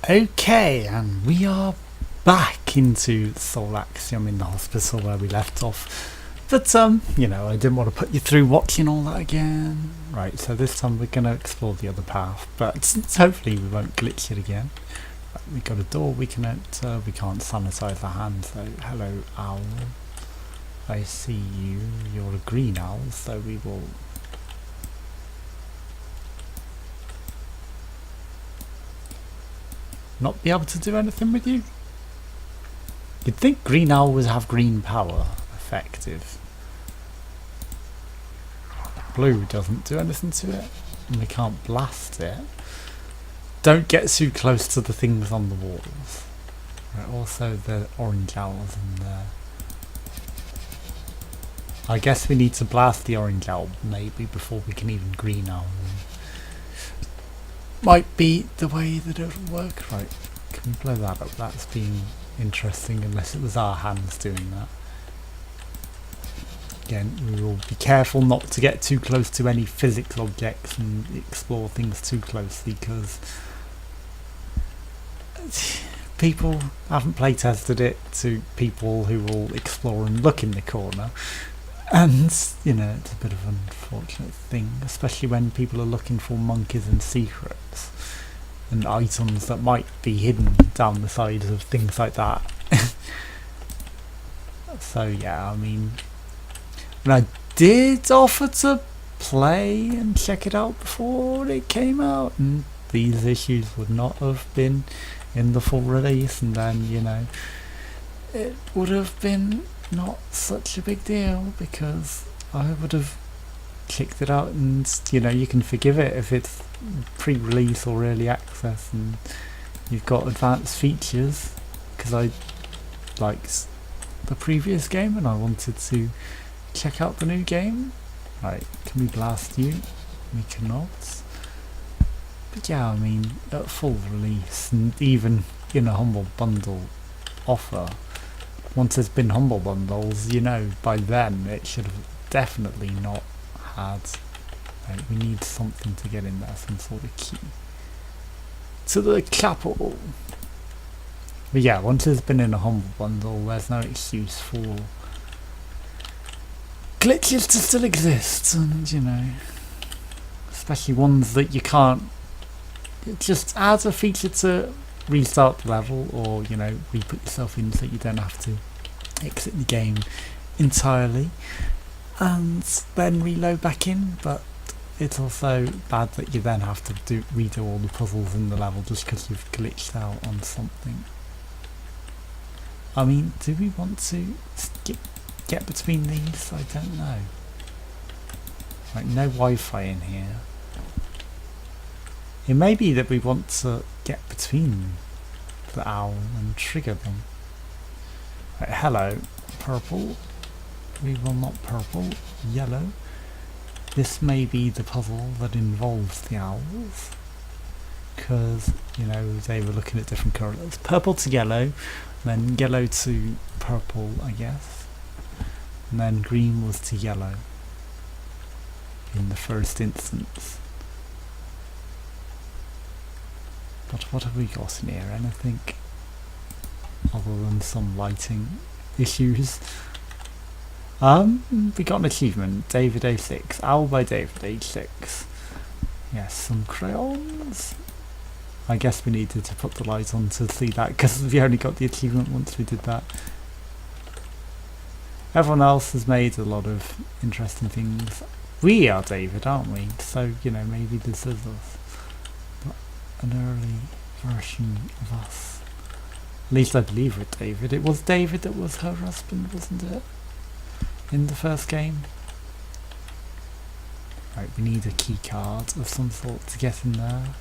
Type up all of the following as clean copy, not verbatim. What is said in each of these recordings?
Okay, and we are back into Soul Axiom in the hospital where we left off. But, you know, I didn't want to put you through watching all that again. Right, so this time we're going to explore the other path, but hopefully we won't glitch it again. Right, we got a door we can enter, we can't sanitize our hands, so hello owl. I see you, you're a green owl, so we will... not be able to do anything with you? You'd think green owl would have green power. Effective. Blue doesn't do anything to it, and we can't blast it. Don't get too close to the things on the walls. Right, also the orange owls in there. I guess we need to blast the orange owl maybe before we can even green owl them. Might be the way that it'll work. Right, can we blow that up? That's been interesting, unless it was our hands doing that. Again, we will be careful not to get too close to any physics objects and explore things too closely, because people haven't play tested it to people who will explore and look in the corner. And, you know, it's a bit of an unfortunate thing, especially when people are looking for monkeys and secrets and items that might be hidden down the sides of things like that. So yeah, I mean, and I did offer to play and check it out before it came out, and these issues would not have been in the full release, and then, you know, it would have been not such a big deal because I would have checked it out, and, you know, you can forgive it if it's pre-release or early access and you've got advanced features, because I liked the previous game and I wanted to check out the new game. Right, can we blast you? We cannot. But yeah, I mean, at full release and even in a humble bundle offer, once there's been humble bundles, you know, by then it should have definitely not had, right, we need something to get in there, some sort of key to the chapel. But yeah, once it's been in a humble bundle, there's no excuse for glitches to still exist, and, you know, especially ones that you can't, it just adds a feature to restart the level, or, you know, re-put yourself in so you don't have to exit the game entirely and then reload back in. But it's also bad that you then have to redo all the puzzles in the level just because you've glitched out on something. I mean, do we want to get between these? I don't know. Like, no Wi-Fi in here. It may be that we want to get between the owl and trigger them. Right, hello, purple. We will not purple. Yellow. This may be the puzzle that involves the owls, because, you know, they were looking at different colours. Purple to yellow, then yellow to purple, I guess, and then green was to yellow in the first instance. But what have we got in here? Anything other than some lighting issues? We got an achievement, David A6, Owl by David A6. Yes, some crayons. I guess we needed to put the light on to see that, because we only got the achievement once we did that. Everyone else has made a lot of interesting things. We are David, aren't we? So, you know, maybe this is us. But an early version of us. At least I believe it, David. It was David that was her husband, wasn't it? In the first game. Right, we need a key card of some sort to get in there.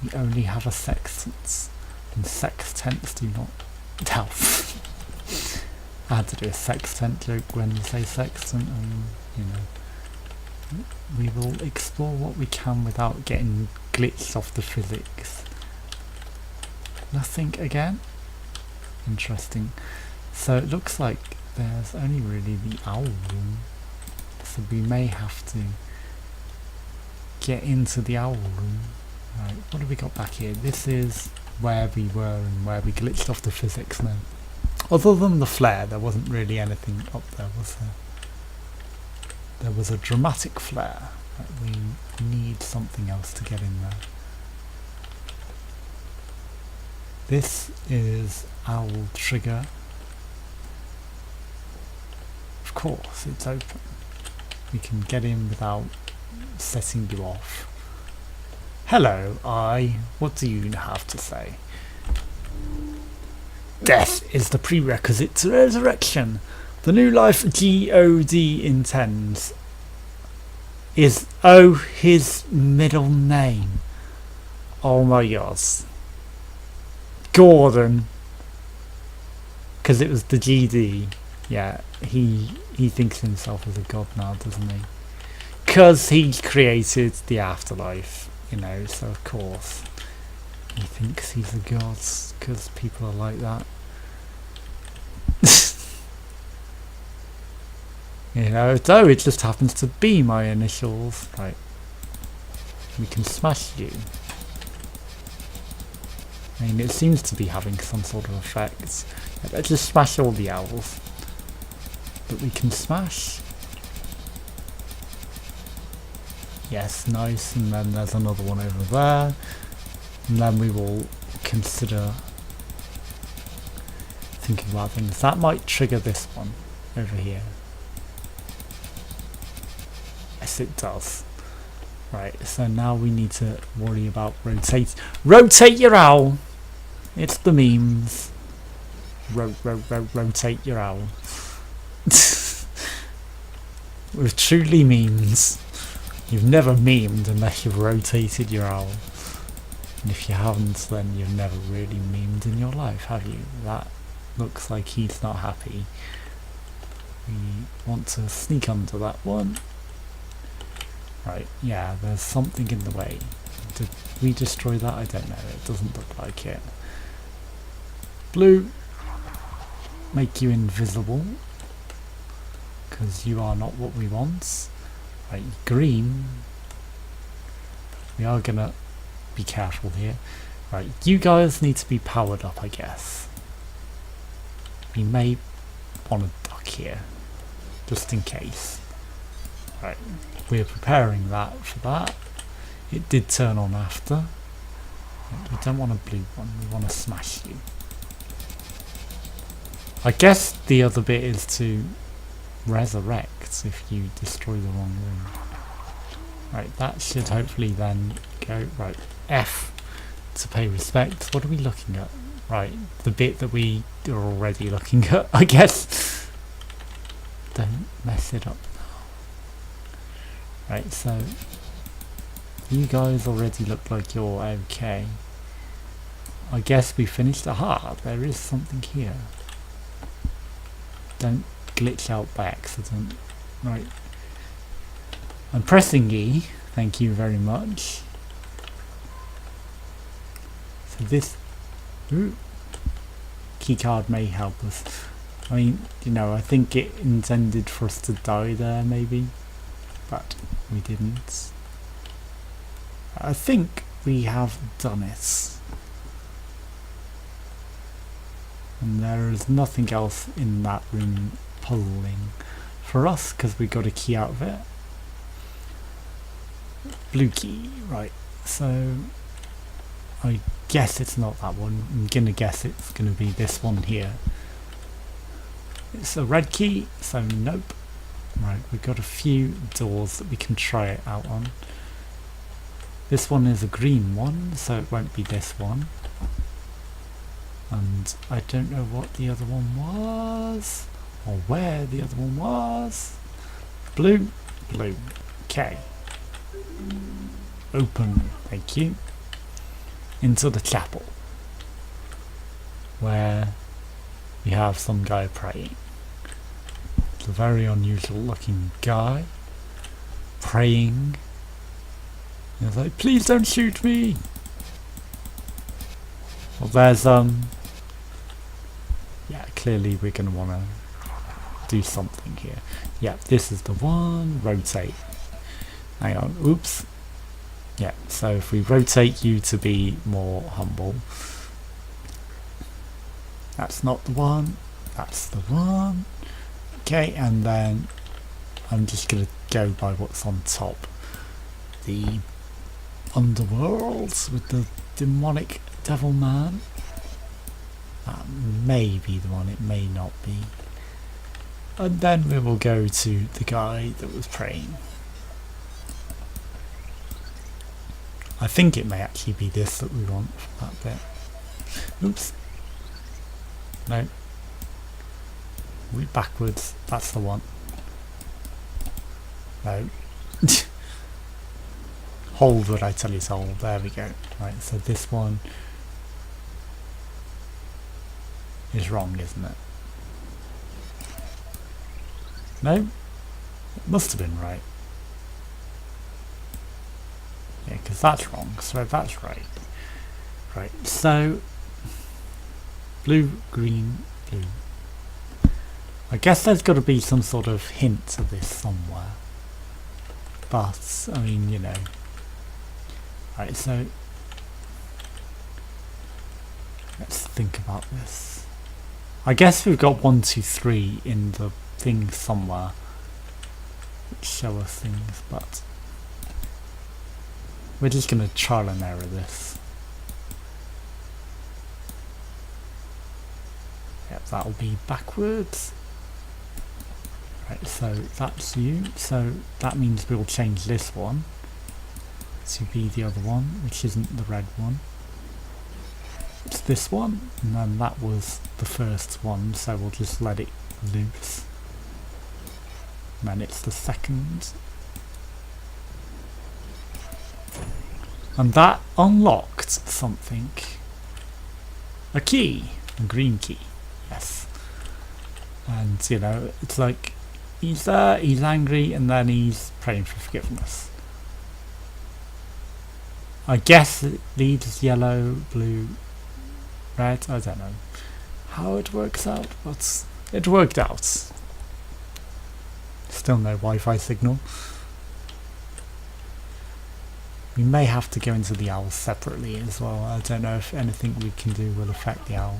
We only have a sextant, and sextants do not help. I had to do a sextant joke when you say sextant, and, you know, we will explore what we can without getting glitched off the physics. Nothing again? Interesting. So it looks like there's only really the owl room, so we may have to get into the owl room. Right, what have we got back here? This is where we were and where we glitched off the physics now. Other than the flare, there wasn't really anything up there, was there? There was a dramatic flare, but we need something else to get in there. This is owl trigger. Of course, it's open. We can get in without setting you off. Hello, what do you have to say? Death is the prerequisite to resurrection. The new life G.O.D intends is, his middle name. Oh my god. Gordon. Because it was the G.D. Yeah, he thinks himself as a god now, doesn't he? Because he created the afterlife. You know, so of course he thinks he's a god because people are like that. You know, though it just happens to be my initials. Right, we can smash you. I mean, it seems to be having some sort of effect. Yeah, let's just smash all the owls that we can smash. Yes, nice, and then there's another one over there, and then we will consider thinking about things. That might trigger this one over here. Yes, it does. Right, so now we need to worry about rotate your owl! It's the memes. Rotate your owl. We're truly memes. You've never memed unless you've rotated your owl. And if you haven't, then you've never really memed in your life, have you? That looks like he's not happy. We want to sneak under that one. Right, yeah, there's something in the way. Did we destroy that? I don't know. It doesn't look like it. Blue. Make you invisible. Because you are not what we want. Right, green. We are gonna be careful here. Right, you guys need to be powered up, I guess. We may want to duck here, just in case. Right, we're preparing that for that. It did turn on after. We don't want a blue one, we want to smash you. I guess the other bit is to resurrect if you destroy the wrong room. Right, that should hopefully then go. Right, F to pay respect. What are we looking at? Right, the bit that we are already looking at, I guess. Don't mess it up now. Right, so you guys already look like you're okay. I guess we finished. Aha, there is something here. Don't glitch out by accident. Right, I'm pressing E, thank you very much. So this keycard may help us. I mean, you know, I think it intended for us to die there maybe, but we didn't. I think we have done it. And there is nothing else in that room puzzling for us because we got a key out of it. Blue key, right, so I guess it's not that one. I'm gonna guess it's gonna be this one here. It's a red key, so nope. Right, we've got a few doors that we can try it out on. This one is a green one, so it won't be this one. And I don't know what the other one was, or where the other one was. Blue, blue, okay. Open, thank you. Into the chapel, where we have some guy praying. It's a very unusual looking guy praying. He's like, please don't shoot me. Well, there's yeah, clearly we're gonna wanna do something here. Yeah, this is the one. Rotate. Hang on, oops. Yeah, so if we rotate you to be more humble, That's not the one. That's the one. Okay, and then I'm just going to go by what's on top. The underworlds with the demonic devil man. That may be the one, it may not be. And then we will go to the guy that was praying. I think it may actually be this that we want for that bit. Oops. No. Backwards. That's the one. No. Hold what I tell you to hold. There we go. Right, so this one is wrong, isn't it? No? It must have been right. Yeah, because that's wrong, so that's right. Right, so blue, green, blue. I guess there's got to be some sort of hint of this somewhere. But, I mean, you know. Right, so let's think about this. I guess we've got 1, 2, 3 in the thing somewhere which show us things, but we're just going to trial and error this. Yep, that'll be backwards. Right, so that's you. So that means we'll change this one to be the other one, which isn't the red one. It's this one, and then that was the first one, so we'll just let it loose. And then it's the second. And that unlocked something. A key. A green key. Yes. And, you know, it's like he's there, he's angry, and then he's praying for forgiveness. I guess it leads yellow, blue, red. I don't know how it works out, but it worked out. Still no Wi-Fi signal. We may have to go into the owl separately as well. I don't know if anything we can do will affect the owl.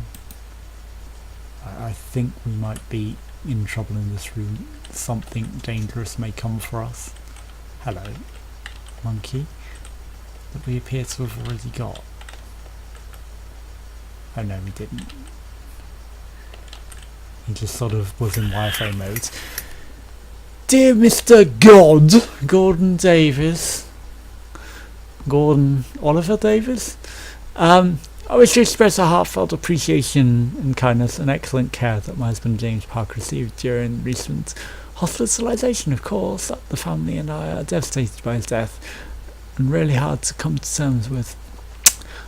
I think we might be in trouble in this room. Something dangerous may come for us. Hello, monkey. That we appear to have already got. Oh no, we didn't. He just sort of was in Wi-Fi mode. Dear Mr. God, Gordon Davis, Gordon Oliver Davis, I wish to express a heartfelt appreciation and kindness and excellent care that my husband James Parker received during recent hospitalisation. Of course, that the family and I are devastated by his death and really hard to come to terms with.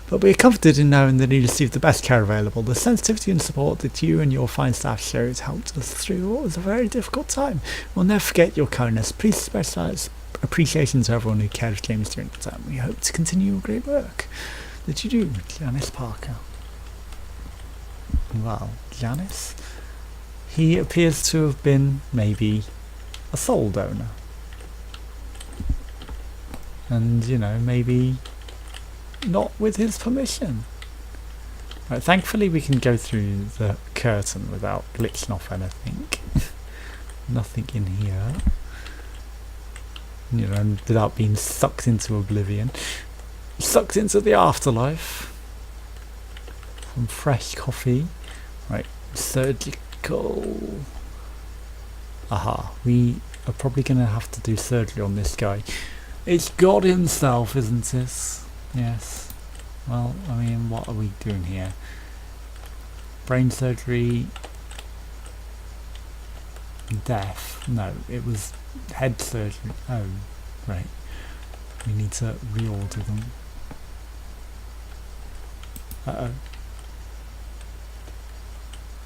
But we are comforted in knowing that he received the best care available. The sensitivity and support that you and your fine staff showed helped us through what was a very difficult time. We'll never forget your kindness. Please express appreciation to everyone who cared for James during the time. We hope to continue your great work that you do, Janice Parker. Well, Janice? He appears to have been, maybe, a soul donor. And, you know, maybe not with his permission. Right, thankfully we can go through the curtain without glitching off anything. Nothing in here. You know, and without being sucked into oblivion. Sucked into the afterlife. Some fresh coffee. Right, surgical. Aha, we are probably going to have to do surgery on this guy. It's God himself, isn't it? Yes. Well, I mean, what are we doing here? Brain surgery. Death. No, it was head surgery. Oh, right. We need to reorder them. Uh-oh.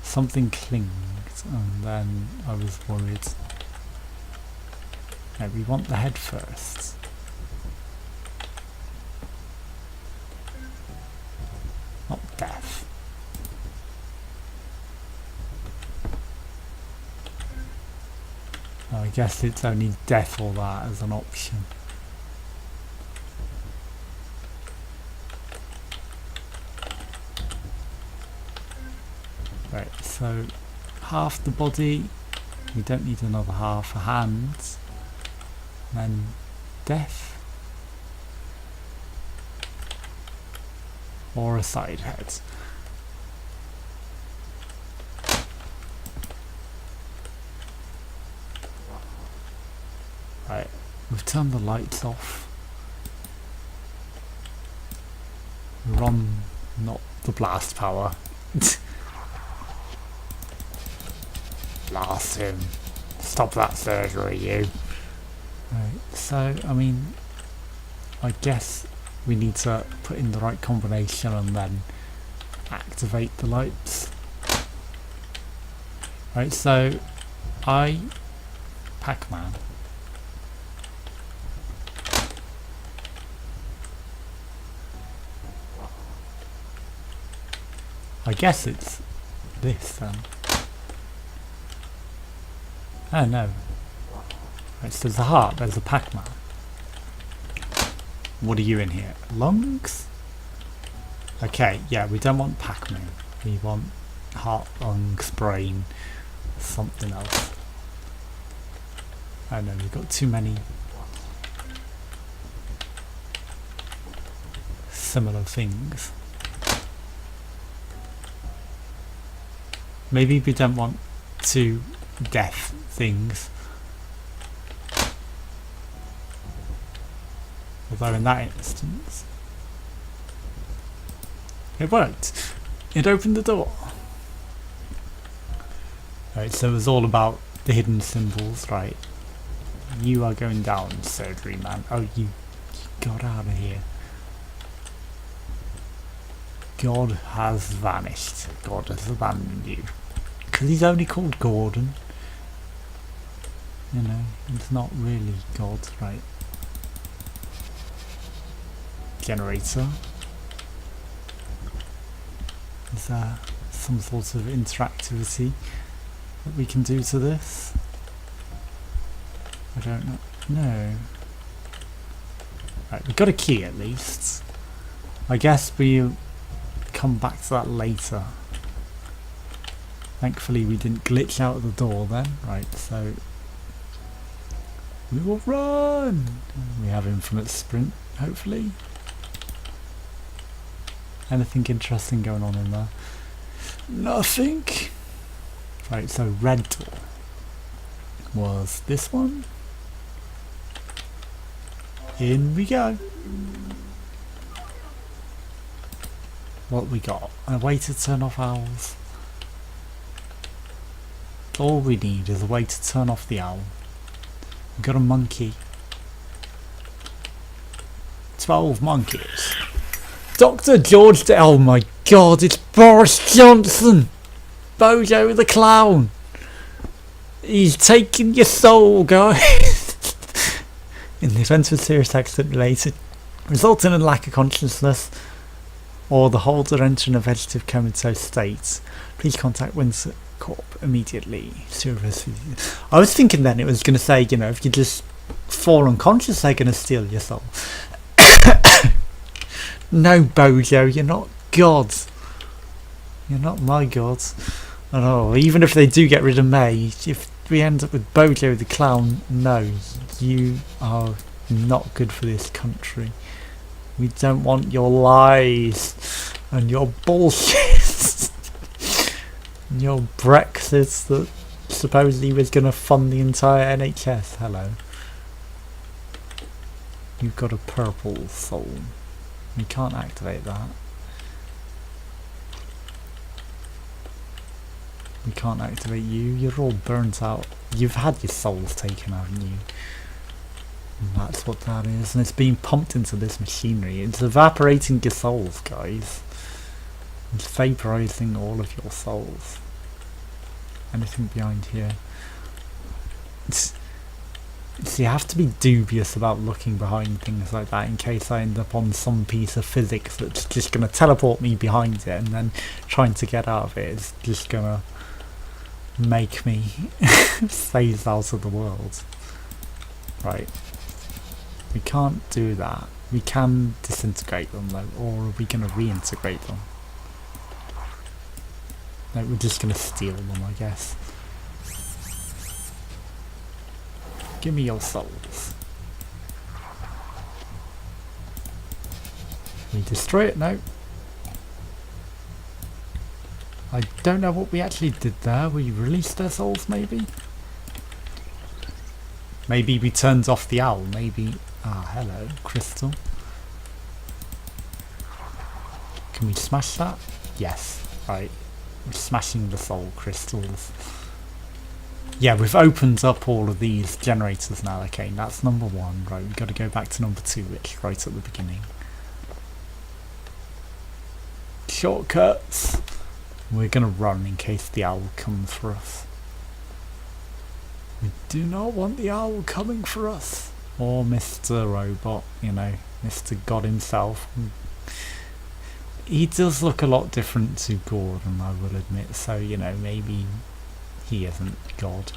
Something clinged, and then I was worried. No, we want the head first. Not death. Oh, I guess it's only death or that as an option. Right, so half the body, we don't need another half for hands, and then death, or a side head. Right, we've turned the lights off. We're on not the blast power. Blast him. Stop that surgery, you. Right, so, I mean, I guess we need to put in the right combination and then activate the lights. Right, so Pac-Man. I guess it's this then. Oh no. Right, so there's a heart, there's a Pac-Man. What are you in here? Lungs? Okay, yeah, we don't want Pac-Man. We want heart, lungs, brain, something else. Oh no, we've got too many similar things. Maybe we don't want two death things. Although in that instance, it worked. It opened the door. Right, so it was all about the hidden symbols, right? You are going down, surgery man. Oh, you got out of here. God has vanished. God has abandoned you. Because he's only called Gordon. You know, it's not really God, right? Generator. Is there some sort of interactivity that we can do to this? I don't know. No. Right, we've got a key at least. I guess we'll come back to that later. Thankfully we didn't glitch out of the door then. Right, so we will run! We have infinite sprint, hopefully. Anything interesting going on in there? Nothing! Right, so red door was this one. In we go! What we got? A way to turn off owls. All we need is a way to turn off the owl. We've got a monkey. 12 monkeys. Dr. George, oh my god, it's Boris Johnson! Bojo the clown! He's taking your soul, guys! In the event of a serious accident related, resulting in a lack of consciousness, or the holder entering a vegetative comatose state, please contact Windsor Corp immediately. I was thinking then it was going to say, you know, if you just fall unconscious, they're going to steal your soul. No, Bojo, you're not God. You're not my God. Oh, even if they do get rid of May, if we end up with Bojo the clown, no, you are not good for this country. We don't want your lies and your bullshit and your Brexit that supposedly was going to fund the entire NHS. Hello. You've got a purple soul. We can't activate that. We can't activate you. You're all burnt out. You've had your souls taken, haven't you? And that's what that is. And it's being pumped into this machinery. It's evaporating your souls, guys. It's vaporizing all of your souls. Anything behind here? You have to be dubious about looking behind things like that in case I end up on some piece of physics that's just going to teleport me behind it, and then trying to get out of it is just going to make me phase out of the world. Right. We can't do that. We can disintegrate them though, or are we going to reintegrate them? No, we're just gonna steal them, I guess. Give me your souls. We destroy it? No. I don't know what we actually did there. We released their souls, maybe? Maybe we turned off the owl, maybe... Ah, hello, crystal. Can we smash that? Yes. Right. We're smashing the soul crystals. Yeah, we've opened up all of these generators now. Okay, that's number 1. Right, we've got to go back to number 2, which is right at the beginning. Shortcuts. We're going to run in case the owl comes for us. We do not want the owl coming for us. Or Mr. Robot, you know, Mr. God himself. He does look a lot different to Gordon, I will admit, so, you know, maybe he isn't God.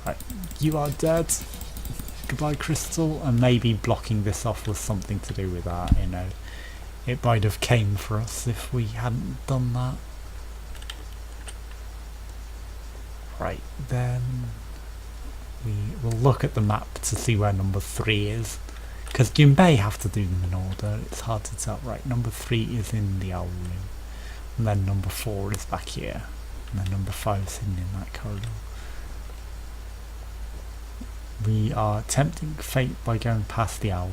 Right, you are dead. Goodbye, Crystal. And maybe blocking this off was something to do with that, you know. It might have came for us if we hadn't done that. Right, then we will look at the map to see where number 3 is. Because you may have to do them in order, it's hard to tell. Right, number 3 is in the owl room. And then number 4 is back here. And then number 5 is hidden in that corridor. We are tempting fate by going past the owl.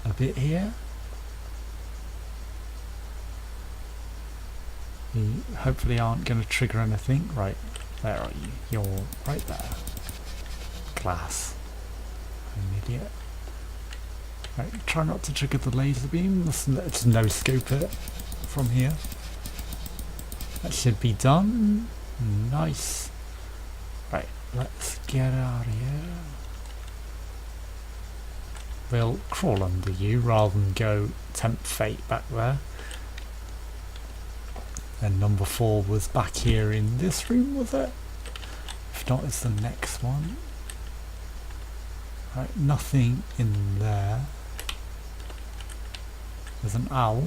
A bit here. We hopefully aren't going to trigger anything. Right, where are you? You're right there. Glass. I'm an idiot. Right, try not to trigger the laser beam. Let's no scope it from here. That should be done. Nice. Right, let's get out of here. We'll crawl under you rather than go tempt fate back there. And number 4 was back here in this room, was it? If not, it's the next one. Right, nothing in there. There's an owl.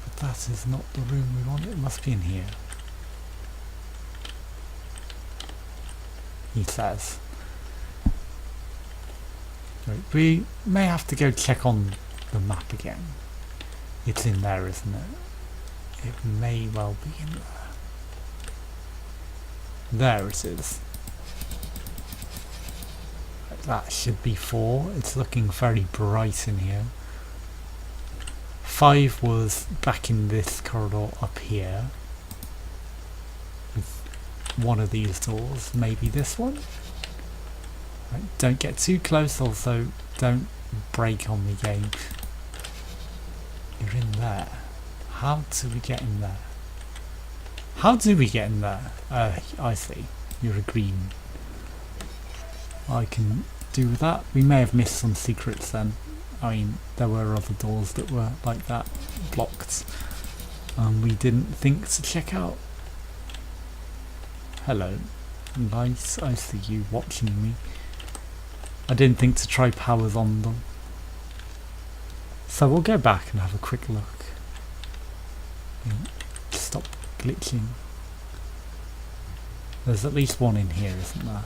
But that is not the room we want. It must be in here. He says. Right, we may have to go check on the map again. It's in there, isn't it? It may well be in there. There it is. That should be 4. It's looking very bright in here. 5 was back in this corridor up here. With one of these doors. Maybe this one? Right, don't get too close, also don't break on the game. You're in there. How do we get in there? How do we get in there? I see. You're a green. I can do that. We may have missed some secrets then. I mean, there were other doors that were like that, blocked. We didn't think to check out. Hello. Nice, I see you watching me. I didn't think to try powers on them. So we'll go back and have a quick look. Stop glitching. There's at least one in here, isn't there?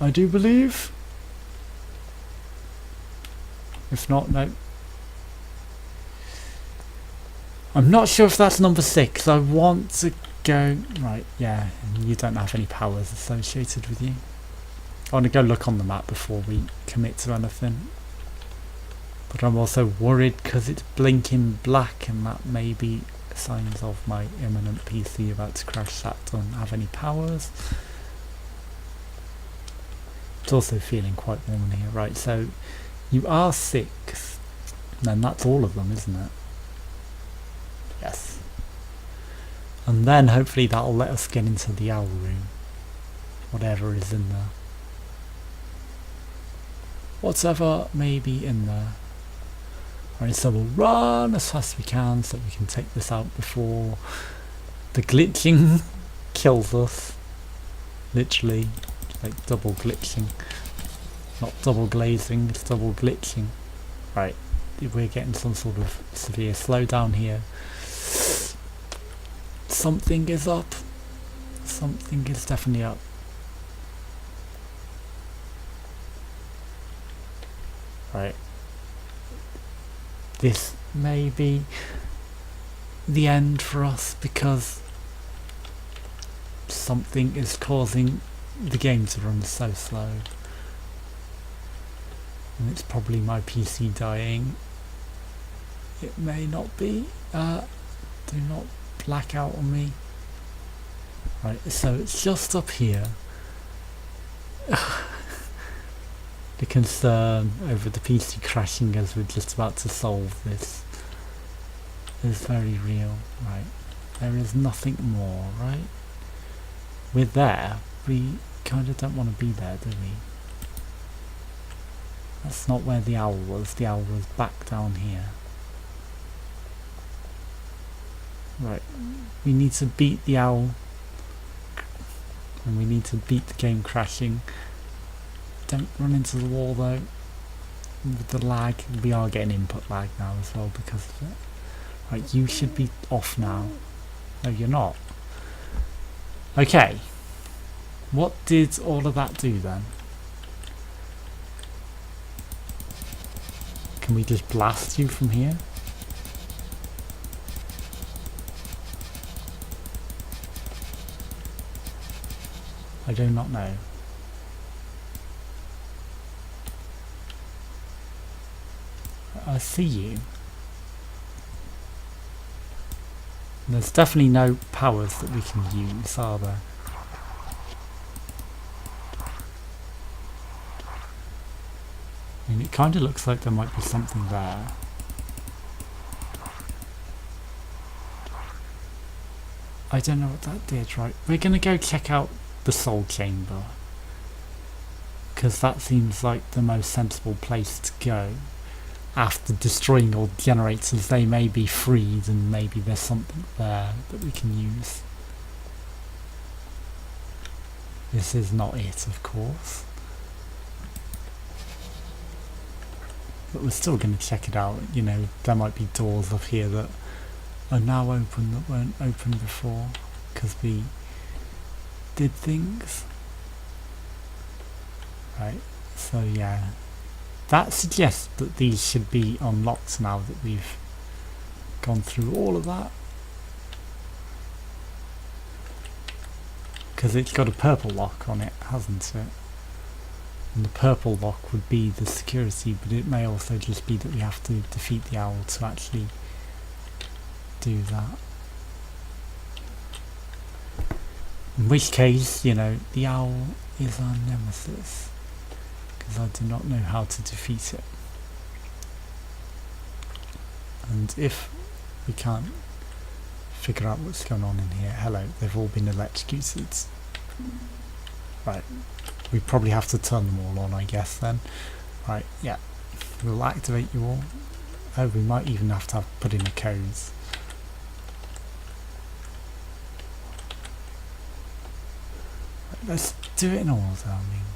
I do believe. If not, no. I'm not sure if that's number 6. I want to go... Right, yeah, you don't have any powers associated with you. I want to go look on the map before we commit to anything. But I'm also worried because it's blinking black and that may be signs of my imminent PC about to crash. That don't have any powers. It's also feeling quite warm in here. Right, so you are 6. And that's all of them, isn't it? Yes. And then hopefully that'll let us get into the owl room. Whatever is in there. Whatever may be in there. Right, so we'll run as fast as we can so we can take this out before the glitching kills us. Literally, like double glitching. Not double glazing, it's double glitching. Right, we're getting some sort of severe slowdown here. Something is up. Something is definitely up. Right. This may be the end for us because something is causing the game to run so slow. And it's probably my PC dying. It may not be. Do not black out on me. Right, so it's just up here. The concern over the PC crashing as we're just about to solve this is very real. Right, there is nothing more, right? We're there. We kind of don't want to be there, do we? That's not where the owl was. The owl was back down here. Right, we need to beat the owl. And we need to beat the game crashing. Don't run into the wall though. With the lag, we are getting input lag now as well because of it. Right, you should be off now. No, you're not. Okay. What did all of that do then? Can we just blast you from here? I do not know. I see you. There's definitely no powers that we can use, are there? I mean, it kind of looks like there might be something there. I don't know what that did, right? We're going to go check out the soul chamber. Because that seems like the most sensible place to go. After destroying all the generators, they may be freed and maybe there's something there that we can use. This is not it, of course. But we're still going to check it out. You know, there might be doors up here that are now open that weren't open before because we did things. Right, so yeah. That suggests that these should be unlocked now that we've gone through all of that. Because it's got a purple lock on it, hasn't it? And the purple lock would be the security, but it may also just be that we have to defeat the owl to actually do that. In which case, you know, the owl is our nemesis. Because I do not know how to defeat it. And if we can't figure out what's going on in here, hello, they've all been electrocuted. Right, we probably have to turn them all on, I guess then. Right, yeah, we'll activate you all. Oh, we might even have to put in a code. Right, let's do it in order, I mean.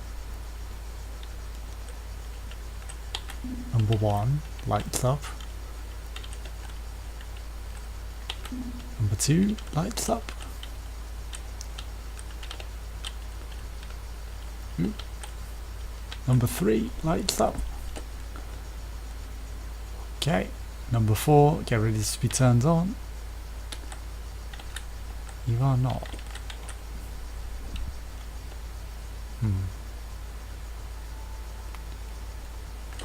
Number 1, lights up. Number 2, lights up. Number 3, lights up. Okay, number 4, get ready to be turned on. You are not.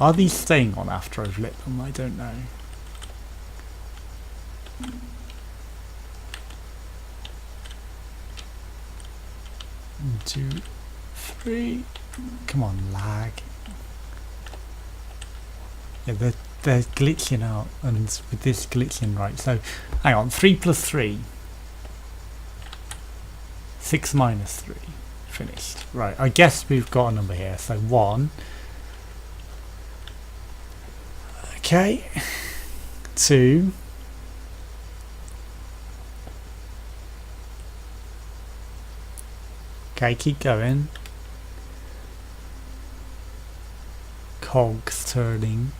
Are these staying on after I've lit them? I don't know. 1, 2, 3. Come on, lag. Yeah, they're glitching out, and with this glitching, right, so hang on, 3 plus 3. 6 minus 3. Finished. Right, I guess we've got a number here, so 1. Okay. 2. Okay, keep going. Cogs turning.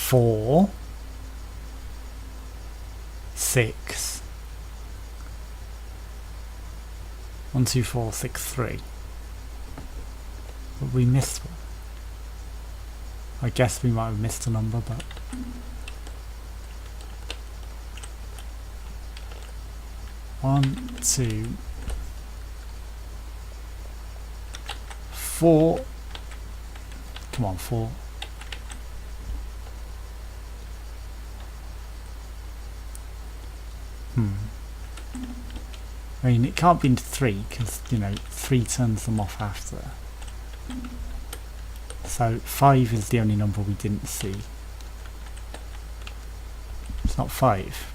4, 6, 1, 2, 4, 6, 3. But we missed one. I guess we might have missed a number, but one, 2, 4. Come on, 4. I mean, it can't be into 3 because, you know, 3 turns them off after. So 5 is the only number we didn't see. It's not 5.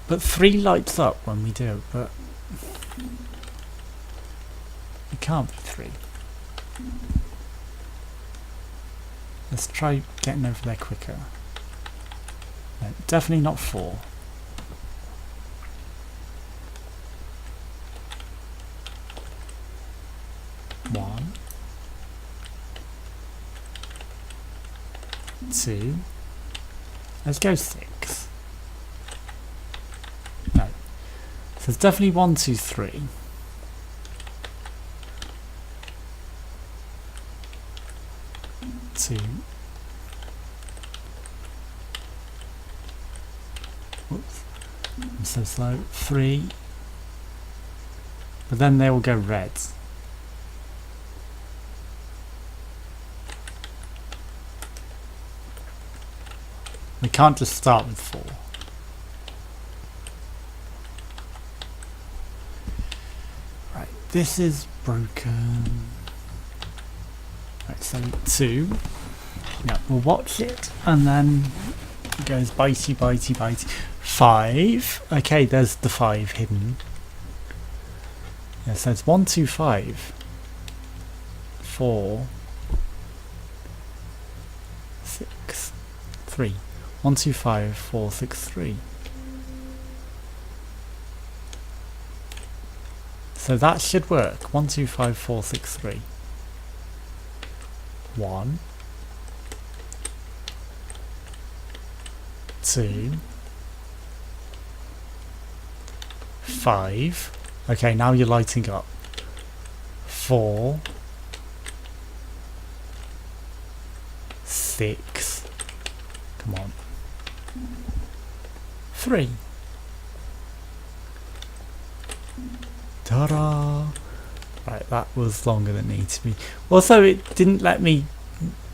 But 3 lights up when we do, but it can't be 3. Let's try getting over there quicker. No, definitely not 4. 1, 2. Let's go 6. No. So it's definitely 1, 2, 3. 2. Whoops. I'm so slow. 3. But then they will go red. We can't just start with 4. Right, this is broken. Right, so 2. Yeah, we'll watch it and then it goes bitey, bitey, bitey. 5. Okay, there's the 5 hidden. Yeah, so it's 1, 2, 5. 4. 6. 3. 1, 2, 5, 4, 6, 3. So that should work. 1, 2, 5, 4, 6, 3. 1, 2, 5. Okay, now you're lighting up. 4, 6. Come on. 3. Ta-da! Right, that was longer than it needed to be. Also, it didn't let me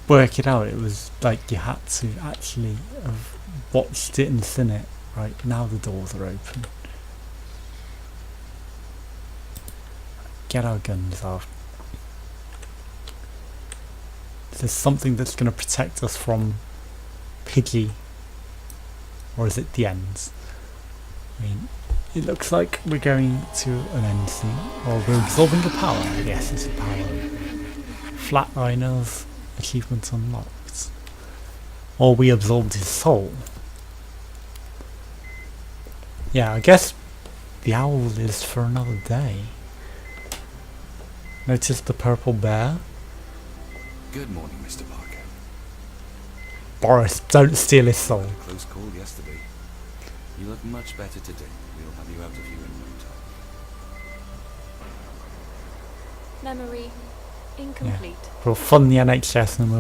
work it out. It was like you had to actually have watched it and seen it. Right, now the doors are open. Get our guns off. There's something that's going to protect us from Piggy. Or is it the ends? I mean, it looks like we're going to an end scene. Or we're absorbing the power. Yes, it's a power. Flatliners, achievement unlocked. Or we absorbed his soul. Yeah, I guess the owl is for another day. Notice the purple bear? Good morning, Mr. Parker. Boris, don't steal his soul. Had a close call yesterday. You look much better today. We'll have you out of here in no time. Memory incomplete. Yeah. We'll fund the NHS and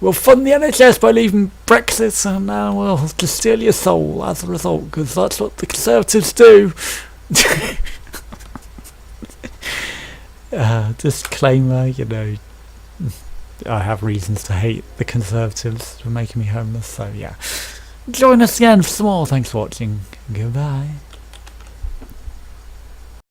we'll fund the NHS by leaving Brexit, and now we'll just steal your soul as a result, because that's what the Conservatives do. Disclaimer, you know, I have reasons to hate the Conservatives for making me homeless, so yeah. Join us again for some more. Thanks for watching. Goodbye.